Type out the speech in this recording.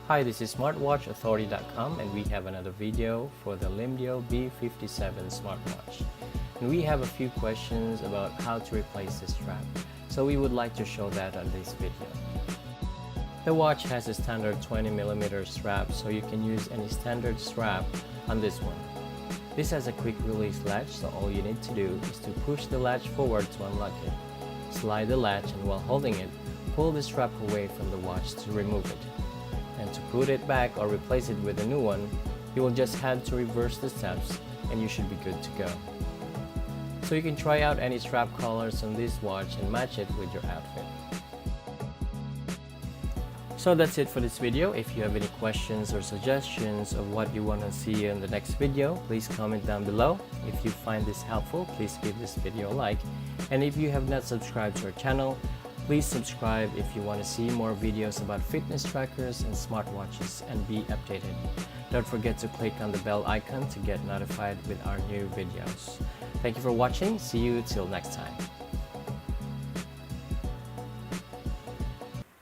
Hi, this is smartwatchauthority.com and we have another video for the B57 Smartwatch. And we have a few questions about how to replace the strap, so we would like to show that on this video. The watch has a standard 20mm strap, so you can use any standard strap on this one. This has a quick release latch, so all you need to do is to push the latch forward to unlock it. Slide the latch, and while holding it, pull the strap away from the watch to remove it. And to put it back or replace it with a new one, you will just have to reverse the steps and you should be good to go. So you can try out any strap colors on this watch and match it with your outfit. So that's it for this video. If you have any questions or suggestions of what you want to see in the next video, please comment down below. If you find this helpful, please give this video a like. And if you have not subscribed to our channel, please subscribe if you want to see more videos about fitness trackers and smartwatches and be updated. Don't forget to click on the bell icon to get notified with our new videos. Thank you for watching. See you till next time.